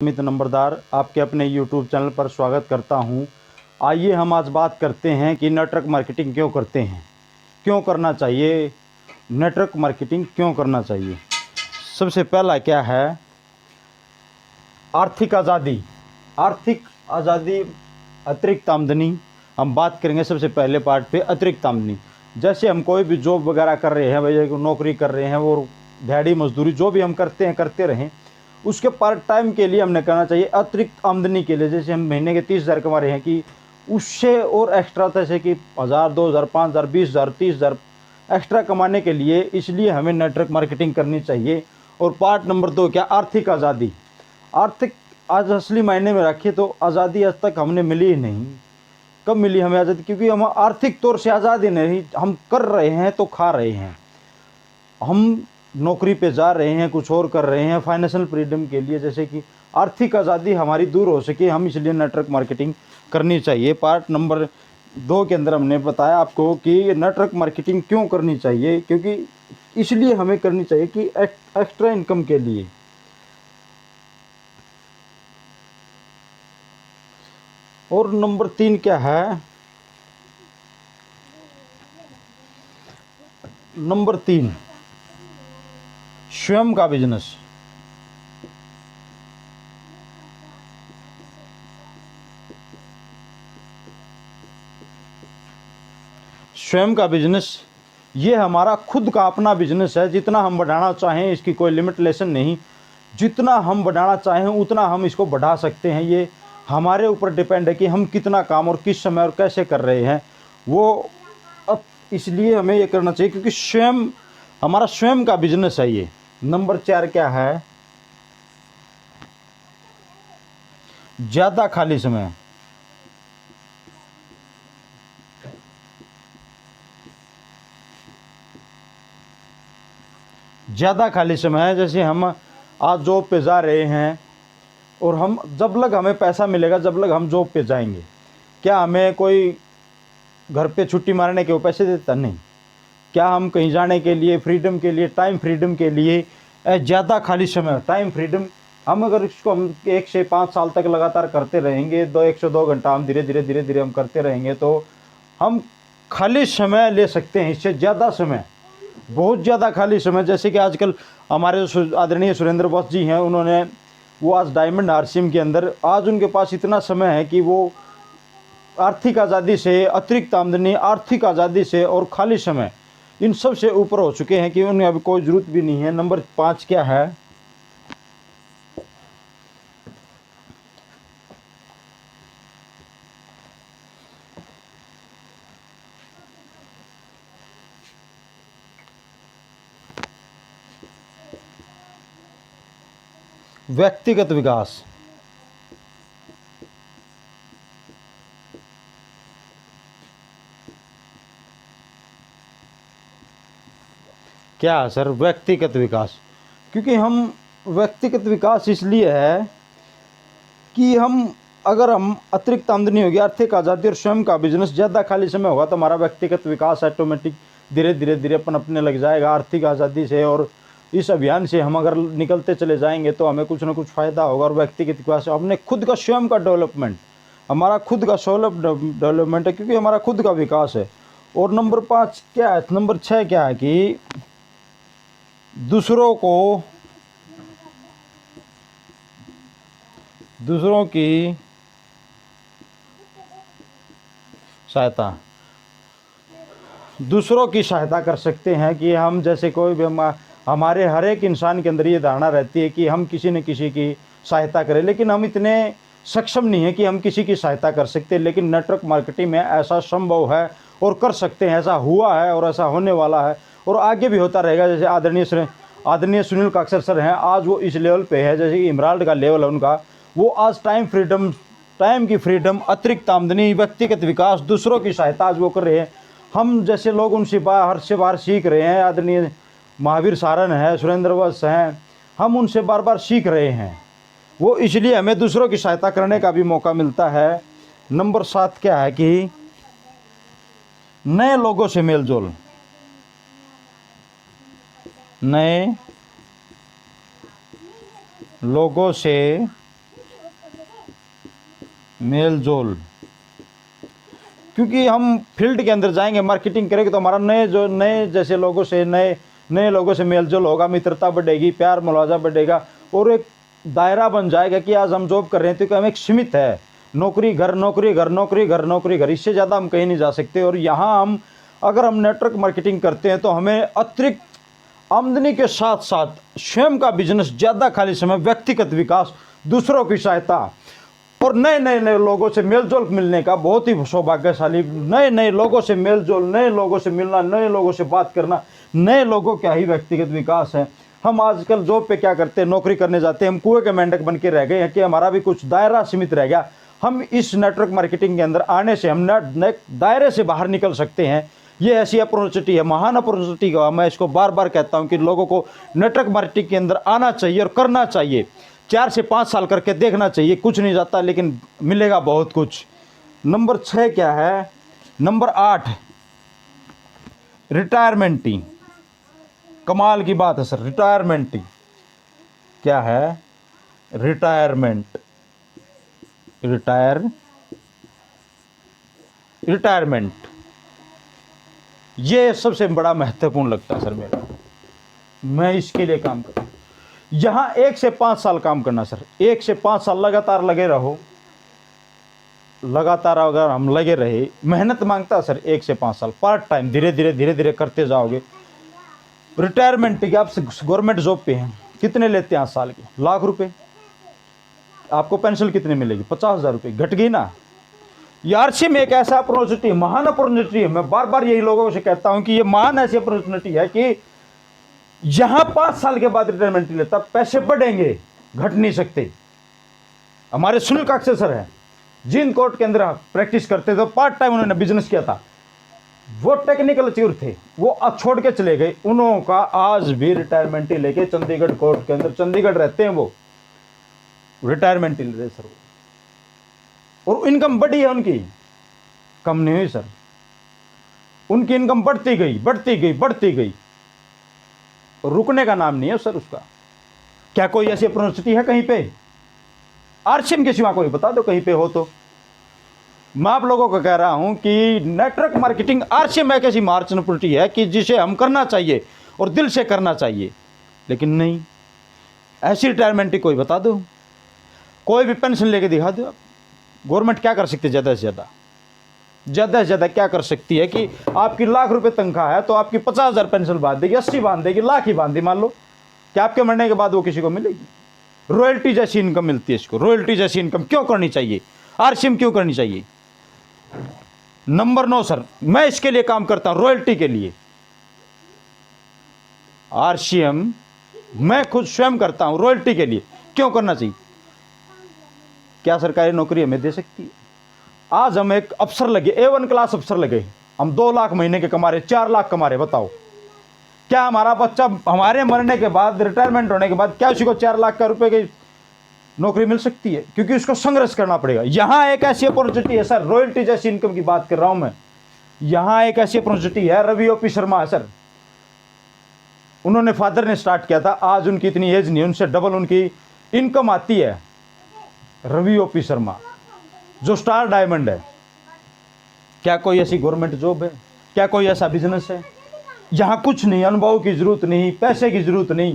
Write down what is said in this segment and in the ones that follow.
अमित नंबरदार आपके अपने YouTube channel पर स्वागत करता हूं। आइए हम आज बात करते हैं कि नेटवर्क मार्केटिंग क्यों करते हैं, क्यों करना चाहिए, नेटवर्क मार्केटिंग क्यों करना चाहिए। सबसे पहला क्या है, आर्थिक आज़ादी। आर्थिक आज़ादी, अतिरिक्त आमदनी। हम बात करेंगे सबसे पहले पार्ट पे, अतिरिक्त आमदनी। जैसे हम कोई भी जॉब वगैरह कर रहे हैं, भाई नौकरी कर रहे हैं, वो दिहाड़ी मजदूरी जो भी हम करते हैं करते रहें, उसके पार्ट टाइम के लिए हमने करना चाहिए अतिरिक्त आमदनी के लिए। जैसे हम महीने के 30,000 कमा रहे हैं कि उससे और एक्स्ट्रा, जैसे कि 1,000, 2,000, 5,000, 20,000, 30,000 एक्स्ट्रा कमाने के लिए, इसलिए हमें नेटवर्क मार्केटिंग करनी चाहिए। और पार्ट नंबर 2 क्या, आर्थिक आज़ादी। आर्थिक आज असली मायने में रखिए तो आज़ादी आज तक हमने मिली ही नहीं। कब मिली हमें आज़ादी? क्योंकि हम आर्थिक तौर से आज़ाद ही नहीं, हम कर रहे हैं तो खा रहे हैं। हम नौकरी पे जा रहे हैं, कुछ और कर रहे हैं फाइनेंशियल फ्रीडम के लिए, जैसे कि आर्थिक आज़ादी हमारी दूर हो सके, हम इसलिए नेटवर्क मार्केटिंग करनी चाहिए। पार्ट नंबर 2 के अंदर हमने बताया आपको कि नेटवर्क मार्केटिंग क्यों करनी चाहिए, क्योंकि इसलिए हमें करनी चाहिए कि एक्स्ट्रा इनकम के लिए। और नंबर 3 क्या है, नंबर 3 स्वयं का बिजनेस। स्वयं का बिजनेस ये हमारा खुद का अपना बिजनेस है। जितना हम बढ़ाना चाहें, इसकी कोई लिमिटेशन नहीं, जितना हम बढ़ाना चाहें उतना हम इसको बढ़ा सकते हैं। ये हमारे ऊपर डिपेंड है कि हम कितना काम और किस समय और कैसे कर रहे हैं वो। अब इसलिए हमें ये करना चाहिए क्योंकि स्वयं हमारा स्वयं का बिजनेस है ये। नंबर 4 क्या है, ज़्यादा खाली समय। ज़्यादा खाली समय है, जैसे हम आज जॉब पे जा रहे हैं और हम जब लग हमें पैसा मिलेगा, जब लग हम जॉब पे जाएंगे, क्या हमें कोई घर पे छुट्टी मारने के वो पैसे देता? नहीं। क्या हम कहीं जाने के लिए, फ्रीडम के लिए, टाइम फ्रीडम के लिए, ज़्यादा खाली समय, टाइम फ्रीडम, हम अगर इसको हम 1 से 5 साल तक लगातार करते रहेंगे, 102 घंटा हम धीरे धीरे धीरे धीरे हम करते रहेंगे, तो हम खाली समय ले सकते हैं। इससे ज़्यादा समय, बहुत ज़्यादा खाली समय, जैसे कि आजकल हमारे आदरणीय सुरेंद्र बोस जी हैं, उन्होंने वो आज डायमंड हार्सिम के अंदर, आज उनके पास इतना समय है कि वो आर्थिक आज़ादी से, अतिरिक्त आमदनी, आर्थिक आज़ादी से और खाली समय, इन सब से ऊपर हो चुके हैं कि उन्हें अभी कोई ज़रूरत भी नहीं है। नंबर 5 क्या है, व्यक्तिगत विकास। क्या है सर, व्यक्तिगत विकास? क्योंकि हम व्यक्तिगत विकास इसलिए है कि हम अगर हम अतिरिक्त आमदनी होगी, आर्थिक आज़ादी और स्वयं का बिजनेस, ज़्यादा खाली समय होगा, तो हमारा व्यक्तिगत विकास ऑटोमेटिक धीरे धीरे धीरे अपन अपने लग जाएगा। आर्थिक आज़ादी से और इस अभियान से हम अगर निकलते चले जाएंगे तो हमें कुछ ना कुछ फ़ायदा होगा। और व्यक्तिगत विकास, अपने खुद का स्वयं का डेवलपमेंट, हमारा खुद का सोलभ डेवलपमेंट है, क्योंकि हमारा खुद का विकास है। और नंबर 5 क्या है, नंबर 6 क्या है कि दूसरों की सहायता, दूसरों की सहायता कर सकते हैं। कि हम जैसे कोई भी हमारे हर एक इंसान के अंदर ये धारणा रहती है कि हम किसी न किसी की सहायता करें, लेकिन हम इतने सक्षम नहीं है कि हम किसी की सहायता कर सकते हैं। लेकिन नेटवर्क मार्केटिंग में ऐसा संभव है और कर सकते हैं, ऐसा हुआ है और ऐसा होने वाला है और आगे भी होता रहेगा। जैसे आदरणीय सुनील काक्सर सर हैं, आज वो इस लेवल पे है, जैसे कि इमराल्ड का लेवल है उनका, वो आज टाइम की फ्रीडम, अतिरिक्त आमदनी, व्यक्तिगत विकास, दूसरों की सहायता आज वो कर रहे हैं। हम जैसे लोग उनसे बाहर से बाहर सीख रहे हैं। आदरणीय महावीर सारन है, सुरेंद्र वत्स हैं, हम उनसे बार बार सीख रहे हैं। वो इसलिए हमें दूसरों की सहायता करने का भी मौका मिलता है। नंबर 7 क्या है कि नए लोगों से मेल जोल। नए लोगों से मेल जोल, क्योंकि हम फील्ड के अंदर जाएंगे, मार्केटिंग करेंगे, तो हमारा नए जैसे लोगों से नए नए लोगों से मेल जोल होगा, मित्रता बढ़ेगी, प्यार मुलाजा बढ़ेगा, और एक दायरा बन जाएगा कि आज हम जॉब कर रहे हैं तो हम एक सीमित है, नौकरी घर नौकरी घर नौकरी घर नौकरी घर, इससे ज़्यादा हम कहीं नहीं जा सकते। और यहाँ हम अगर हम नेटवर्क मार्केटिंग करते हैं तो हमें अतिरिक्त आमदनी के साथ साथ स्वयं का बिजनेस, ज़्यादा खाली समय, व्यक्तिगत विकास, दूसरों की सहायता और नए नए नए लोगों से मेलजोल मिलने का बहुत ही सौभाग्यशाली, नए नए लोगों से मेलजोल, नए लोगों से मिलना, नए लोगों से बात करना, नए लोगों का ही व्यक्तिगत विकास है। हम आजकल जॉब पे क्या करते हैं, नौकरी करने जाते हैं, हम कुएं के मेंढक बन के रह गए हैं कि हमारा भी कुछ दायरा सीमित रह गया। हम इस नेटवर्क मार्केटिंग के अंदर आने से हम दायरे से बाहर निकल सकते हैं। ये ऐसी अपॉर्चुनिटी है, महान अपॉर्चुनिटी का, मैं इसको बार बार कहता हूँ कि लोगों को नेटवर्क मार्केटिंग के अंदर आना चाहिए और करना चाहिए। 4 से 5 साल करके देखना चाहिए, कुछ नहीं जाता लेकिन मिलेगा बहुत कुछ। नंबर 6 क्या है? नंबर 8 रिटायरमेंटिंग। कमाल की बात है सर, रिटायरमेंटिंग क्या है? रिटायरमेंट ये सबसे बड़ा महत्वपूर्ण लगता है सर मेरा। मैं इसके लिए काम कर, यहाँ 1 से 5 साल काम करना सर, 1 से 5 साल लगातार लगे रहो। लगातार अगर हम लगे रहे, मेहनत मांगता है सर 1 से 5 साल, पार्ट टाइम, धीरे धीरे करते जाओगे। रिटायरमेंट की आप गवर्नमेंट जॉब पे हैं, कितने लेते हैं 8 साल के? लाख रुपए। आपको पेंशन कितनी मिलेगी? 50,000 रुपये। घट गई ना। यारसी में एक ऐसा अपॉर्चुनिटी, महान अपॉर्चुनिटी है। मैं बार बार यही लोगों से कहता हूं कि ये महान ऐसी अपॉर्चुनिटी है कि यहां 5 साल के बाद रिटायरमेंट लेता, पैसे बढ़ेंगे, घट नहीं सकते। हमारे सुनील काकसे सर है, जिन कोर्ट के अंदर प्रैक्टिस करते थे, पार्ट टाइम उन्होंने बिजनेस किया था, वो टेक्निकल चीर थे, वो अब छोड़ के चले गए। उन्हों का आज भी रिटायरमेंट ही लेके चंडीगढ़ कोर्ट के अंदर, चंडीगढ़ रहते हैं वो, रिटायरमेंट ही ले रहे सर। और इनकम बढ़ी है उनकी, कम नहीं हुई सर। उनकी इनकम बढ़ती गई बढ़ती गई बढ़ती गई, रुकने का नाम नहीं है सर उसका। क्या कोई ऐसी अपॉर्चुनिटी है कहीं पे? आरसीएम के सिवा कोई बता दो कहीं पे हो तो। मैं आप लोगों को कह रहा हूं कि नेटवर्क मार्केटिंग आरसीएम एक ऐसी अपॉर्चुनिटी है कि जिसे हम करना चाहिए और दिल से करना चाहिए, लेकिन नहीं। ऐसी रिटायरमेंट ही कोई बता दो, कोई भी पेंशन लेके दिखा दो। गवर्नमेंट क्या कर सकती है? ज़्यादा से ज़्यादा क्या कर सकती है कि आपकी लाख रुपए तनख्वाह है तो आपकी 50,000 पेंशन बांध देगी, 80 बांध देगी, लाख ही बांध दी मान लो, क्या आपके मरने के बाद वो किसी को मिलेगी? रॉयल्टी जैसी इनकम मिलती है इसको। रॉयल्टी जैसी इनकम क्यों करनी चाहिए? आरसीएम क्यों करनी चाहिए? नंबर 9 सर, मैं इसके लिए काम करता हूं, रॉयल्टी के लिए। आरसीएम मैं खुद स्वयं करता हूं रॉयल्टी के लिए। क्यों करना चाहिए? क्या सरकारी नौकरी हमें दे सकती है? आज हम एक अफसर लगे, A1 क्लास अफसर लगे, हम 2 लाख महीने के कमा रहे, 4 लाख कमा रहे, बताओ क्या हमारा बच्चा हमारे मरने के बाद, रिटायरमेंट होने के बाद, क्या उसी को 4 लाख का रुपए की नौकरी मिल सकती है? क्योंकि उसको संघर्ष करना पड़ेगा। यहां एक ऐसी अपॉर्चुनिटी है सर, रॉयल्टी जैसी इनकम की बात कर रहा हूं मैं। यहां एक ऐसी अपॉर्चुनिटी है, रवि ओपी शर्मा है सर, उन्होंने फादर ने स्टार्ट किया था, आज उनकी इतनी एज नहीं, उनसे डबल उनकी इनकम आती है। रवि ओपी शर्मा जो स्टार डायमंड है, क्या कोई ऐसी गवर्नमेंट जॉब है? क्या कोई ऐसा बिजनेस है? यहाँ कुछ नहीं, अनुभव की जरूरत नहीं, पैसे की जरूरत नहीं,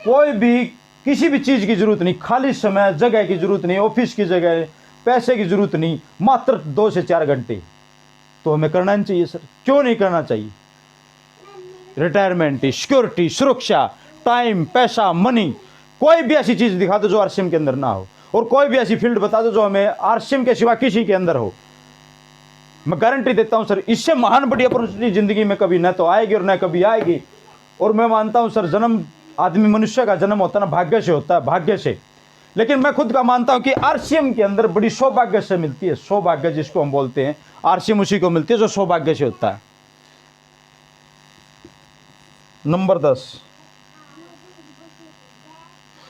कोई भी किसी भी चीज की जरूरत नहीं, खाली समय, जगह की जरूरत नहीं, ऑफिस की जगह, पैसे की जरूरत नहीं, मात्र 2 से 4 घंटे। तो हमें करना नहीं चाहिए सर, क्यों नहीं करना चाहिए? रिटायरमेंट, सिक्योरिटी, सुरक्षा, टाइम, पैसा, मनी, कोई भी ऐसी चीज दिखा दो जो आरसीएम के अंदर ना हो, और कोई भी ऐसी फील्ड बता दो जो हमें आरसीएम के सिवा किसी के अंदर हो। मैं गारंटी देता हूं सर, इससे महान बड़ी अपॉर्चुनिटी जिंदगी में कभी न तो आएगी और न कभी आएगी। और मैं मानता हूं सर, जन्म आदमी, मनुष्य का जन्म होता है ना, भाग्य से होता है, भाग्य से। लेकिन मैं खुद का मानता हूं कि आरसीएम के अंदर बड़ी सौभाग्य से मिलती है। सौभाग्य जिसको हम बोलते हैं, आरसीएम उसी को मिलती है जो सौभाग्य से होता है। नंबर 10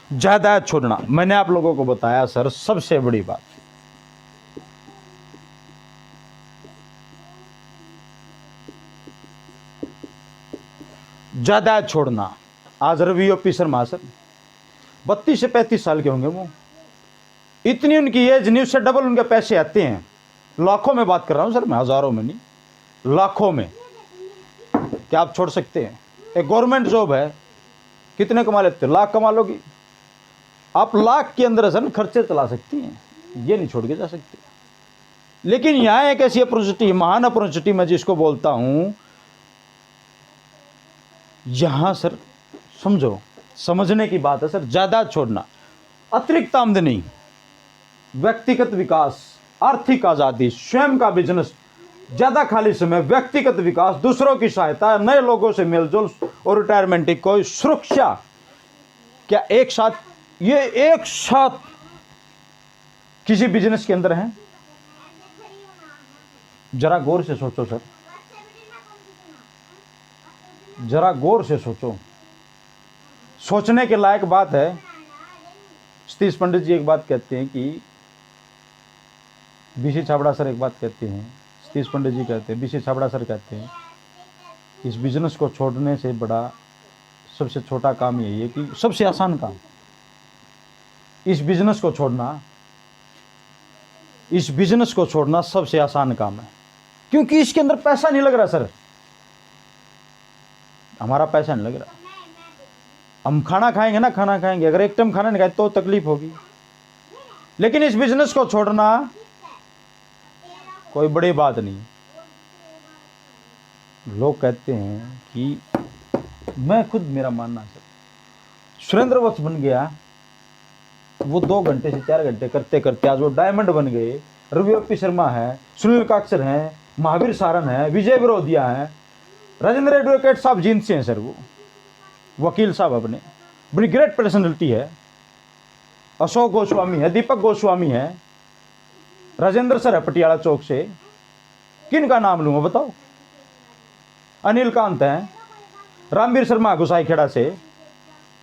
जायदाद छोड़ना। मैंने आप लोगों को बताया सर, सबसे बड़ी बात, जायदाद छोड़ना। आज रवि ओपी शर्मा सर 32 से 35 साल के होंगे, वो इतनी उनकी एज नहीं, उससे डबल उनके पैसे आते हैं। लाखों में बात कर रहा हूँ सर मैं, हज़ारों में नहीं, लाखों में। क्या आप छोड़ सकते हैं? एक गवर्नमेंट जॉब है, कितने कमा लेते हो? लाख कमा लोगी आप, लाख के अंदर सर खर्चे चला सकती हैं, ये नहीं छोड़ के जा सकते। लेकिन यहाँ एक ऐसी अपॉर्चुनिटी, महान अपॉर्चुनिटी मैं जिसको बोलता हूँ, यहाँ सर समझो, समझने की बात है सर। जायदाद छोड़ना, अतिरिक्त आमदनी, व्यक्तिगत विकास, आर्थिक आज़ादी, स्वयं का बिजनेस, ज़्यादा खाली समय, व्यक्तिगत विकास, दूसरों की सहायता, नए लोगों से मेलजोल और रिटायरमेंट की कोई सुरक्षा। क्या एक साथ, ये एक साथ किसी बिजनेस के अंदर है? जरा गौर से सोचो सर, जरा गौर से सोचो, सोचने के लायक बात है। सतीश पंडित जी एक बात कहते हैं कि, बीसी छाबड़ा सर एक बात कहते हैं, सतीश पंडित जी कहते हैं, बीसी छाबड़ा सर कहते हैं, इस बिजनेस को छोड़ने से बड़ा सबसे छोटा काम यही है कि सबसे आसान काम, इस बिजनेस को छोड़ना, इस बिजनेस को छोड़ना सबसे आसान काम है। क्योंकि इसके अंदर पैसा नहीं लग रहा सर, हमारा पैसा नहीं लग रहा। हम खाना खाएंगे ना, खाना खाएंगे, अगर एक टाइम खाना नहीं खाए तो तकलीफ होगी। लेकिन इस बिजनेस को छोड़ना कोई बड़ी बात नहीं। लोग कहते हैं कि मैं खुद, मेरा मानना सर, सुरेंद्र वत्स बन गया, वो 2 घंटे से 4 घंटे करते करते आज वो डायमंड बन गए। रवि ओपी शर्मा है, सुनील काक्सर हैं, महावीर सारन है, विजय विरोधिया है, राजेंद्र एडवोकेट साहब जींद से हैं सर, वो वकील साहब अपने बड़ी ग्रेट पर्सनैलिटी है। अशोक गोस्वामी है, दीपक गोस्वामी है, राजेंद्र सर है पटियाला चौक से। किन का नाम लूँगा बताओ? अनिल कांत हैं, रामवीर शर्मा गुसाई खेड़ा से।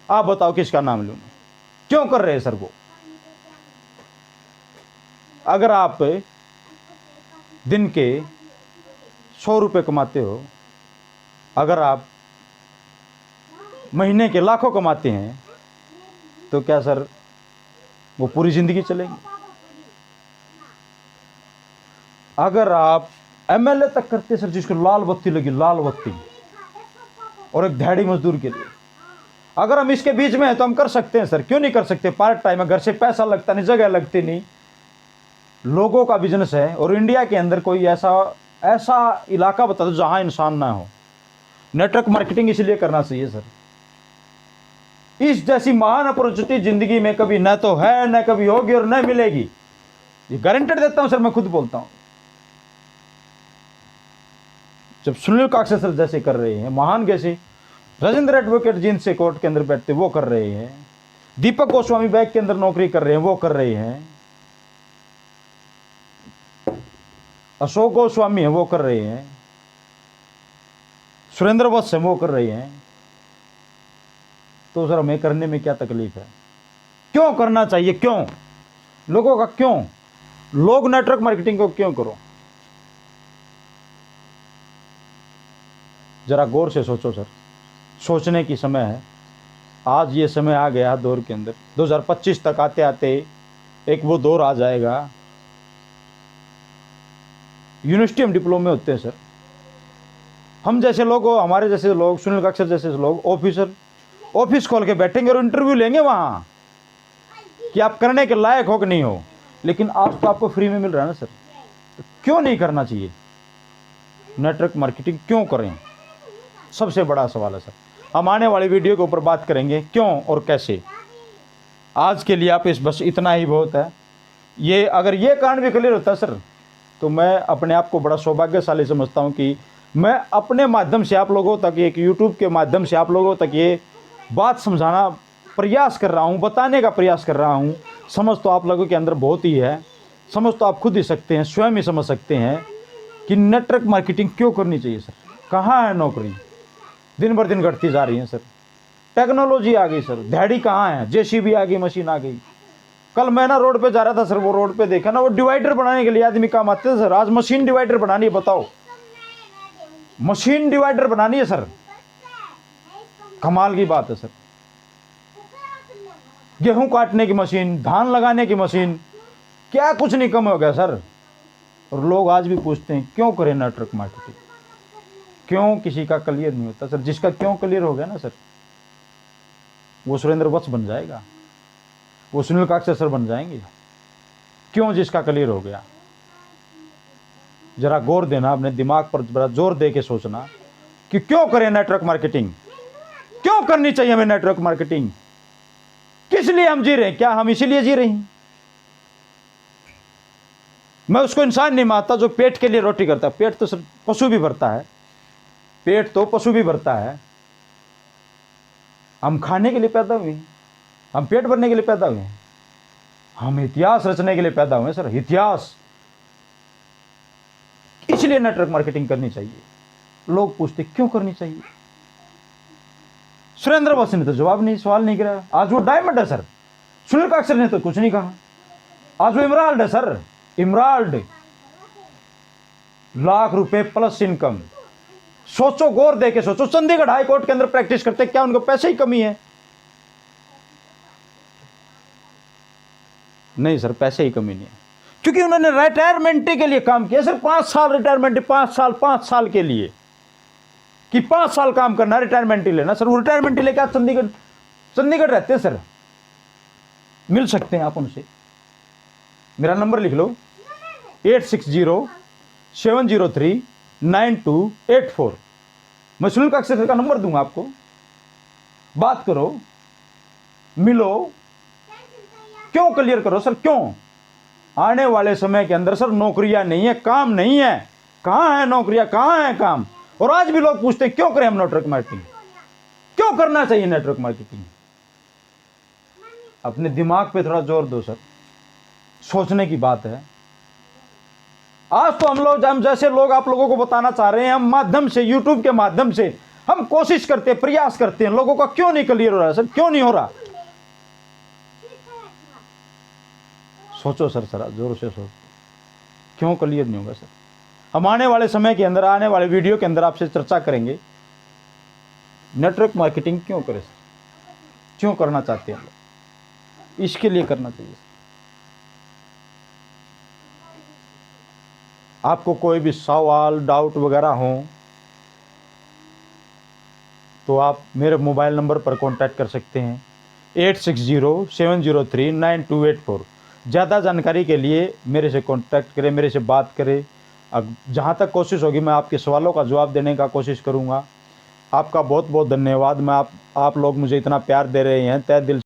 आप बताओ किसका नाम लूँ? क्यों कर रहे हैं सर वो? अगर आप दिन के 100 रुपये कमाते हो, अगर आप महीने के लाखों कमाते हैं, तो क्या सर वो पूरी जिंदगी चलेगी? अगर आप एमएलए तक करते सर, जिसको लाल बत्ती लगी, लाल बत्ती, और एक दिहाड़ी मजदूर के लिए, अगर हम इसके बीच में हैं तो हम कर सकते हैं सर, क्यों नहीं कर सकते? पार्ट टाइम है, घर से पैसा लगता नहीं, जगह लगती नहीं, लोगों का बिजनेस है। और इंडिया के अंदर कोई ऐसा इलाका बता दो जहां इंसान ना हो। नेटवर्क मार्केटिंग इसलिए करना चाहिए सर। इस जैसी महान अपॉर्चुनिटी जिंदगी में कभी न तो है, न कभी होगी और न मिलेगी, ये गारंटेड देता हूं सर, मैं खुद बोलता हूं। जब सुनील काक्सर सर जैसे कर रहे हैं, महान जैसे राजेंद्र एडवोकेट जिनसे कोर्ट के अंदर बैठते वो कर रहे हैं, दीपक गोस्वामी बैंक के अंदर नौकरी कर रहे हैं वो कर रहे हैं, अशोक गोस्वामी है वो कर रहे हैं, सुरेंद्र वत्स है वो कर रहे हैं, तो सर हमें करने में क्या तकलीफ है? क्यों करना चाहिए? क्यों लोगों का, क्यों लोग नेटवर्क मार्केटिंग को क्यों करो? जरा गौर से सोचो सर, सोचने की समय है। आज ये समय आ गया दौर के अंदर, 2025 तक आते आते एक वो दौर आ जाएगा। यूनिवर्सिटी हम डिप्लोमे होते हैं सर, हम जैसे लोग, हमारे जैसे लोग, सुनील काक्सर जैसे लोग ऑफिस खोल के बैठेंगे और इंटरव्यू लेंगे वहाँ कि आप करने के लायक हो कि नहीं हो। लेकिन आज तो आपको फ्री में मिल रहा है ना सर, तो क्यों नहीं करना चाहिए? नेटवर्क मार्केटिंग क्यों करें? सबसे बड़ा सवाल है सर। हम आने वाली वीडियो के ऊपर बात करेंगे क्यों और कैसे। आज के लिए आप बस इतना ही बहुत है। ये अगर ये कारण भी क्लियर होता है सर, तो मैं अपने आप को बड़ा सौभाग्यशाली समझता हूँ कि मैं अपने माध्यम से आप लोगों तक, एक यूट्यूब के माध्यम से आप लोगों तक ये बात समझाना प्रयास कर रहा हूँ, बताने का प्रयास कर रहा हूँ। समझ तो आप लोगों के अंदर बहुत ही है, समझ तो आप खुद ही सकते हैं, स्वयं ही समझ सकते हैं कि नेटवर्क मार्केटिंग क्यों करनी चाहिए सर। कहाँ है नौकरी? दिन भर दिन घटती जा रही है सर। टेक्नोलॉजी आ गई सर, दिहाड़ी कहाँ है? जेसीबी आ गई, मशीन आ गई। कल मैं ना रोड पे जा रहा था सर, वो रोड पे देखा ना, वो डिवाइडर बनाने के लिए आदमी काम आते थे सर। आज मशीन डिवाइडर बनानी है, बताओ, मशीन डिवाइडर बनानी है सर। कमाल की बात है सर। गेहूं काटने की मशीन, धान लगाने की मशीन, क्या कुछ नहीं कम हो गया सर। और लोग आज भी पूछते हैं क्यों करें नेटवर्क मार्केटिंग, क्यों किसी का क्लियर नहीं होता सर। जिसका क्यों क्लियर हो गया ना सर, वो सुरेंद्र वत्स बन जाएगा, वो सुनील काकसे सर बन जाएंगे। क्यों जिसका क्लियर हो गया, जरा गौर देना, अपने दिमाग पर बड़ा जोर दे के सोचना कि क्यों करें नेटवर्क मार्केटिंग, क्यों करनी चाहिए हमें नेटवर्क मार्केटिंग, किस लिए हम जी रहे हैं, क्या हम इसीलिए जी रहे हैं। मैं उसको इंसान नहीं मानता जो पेट के लिए रोटी करता है। पेट तो सिर्फ पशु भी भरता है, पेट तो पशु भी भरता है। हम खाने के लिए पैदा हुए हैं, हम पेट भरने के लिए पैदा हुए हैं, हम इतिहास रचने के लिए पैदा हुए हैं सर, इतिहास। इसलिए नेटवर्क मार्केटिंग करनी चाहिए। लोग पूछते क्यों करनी चाहिए। सुरेंद्र वत्स ने तो जवाब नहीं, सवाल नहीं किया। आज वो डायमंड है सर। सुनील काकसर ने तो कुछ नहीं कहा। आज वो इमराल्ड है सर, इमराल्ड, लाख रुपए प्लस इनकम। सोचो, गौर दे के सोचो, चंडीगढ़ हाई कोर्ट के अंदर प्रैक्टिस करते, क्या उनको पैसे ही कमी है? नहीं सर, पैसे ही कमी नहीं है, क्योंकि उन्होंने रिटायरमेंट के लिए काम किया सर। 5 साल रिटायरमेंट, 5 साल के लिए, कि 5 साल काम करना, रिटायरमेंट ही लेना सर। वो रिटायरमेंट ही लेके आप चंडीगढ़ रहते हैं सर, मिल सकते हैं आप उनसे। मेरा नंबर लिख लो, 8607039284। मैं सुनील काकसे सर का नंबर दूंगा आपको, बात करो, मिलो, क्यों क्लियर करो सर, क्यों। आने वाले समय के अंदर सर नौकरियां नहीं है, काम नहीं है। कहां है नौकरियां, कहां है काम। और आज भी लोग पूछते हैं क्यों करें हम नेटवर्क मार्केटिंग, क्यों करना चाहिए नेटवर्क मार्केटिंग। अपने दिमाग पे थोड़ा जोर दो सर, सोचने की बात है। आज तो हम जैसे लोग आप लोगों को बताना चाह रहे हैं, हम माध्यम से, यूट्यूब के माध्यम से हम कोशिश करते हैं, प्रयास करते हैं। लोगों का क्यों नहीं क्लियर हो रहा है सर, क्यों नहीं हो रहा। सोचो सर, जरा जोर से सोचो, क्यों क्लियर नहीं होगा सर। हम आने वाले समय के अंदर, आने वाले वीडियो के अंदर आपसे चर्चा करेंगे नेटवर्क मार्केटिंग क्यों करें सर, क्यों करना चाहते हैं लोग, इसके लिए करना चाहिए। आपको कोई भी सवाल, डाउट वगैरह हो तो आप मेरे मोबाइल नंबर पर कांटेक्ट कर सकते हैं, 8607039284। ज़्यादा जानकारी के लिए मेरे से कांटेक्ट करें, मेरे से बात करें। अब जहाँ तक कोशिश होगी मैं आपके सवालों का जवाब देने का कोशिश करूँगा। आपका बहुत बहुत धन्यवाद। आप लोग मुझे इतना प्यार दे रहे हैं, तहे दिल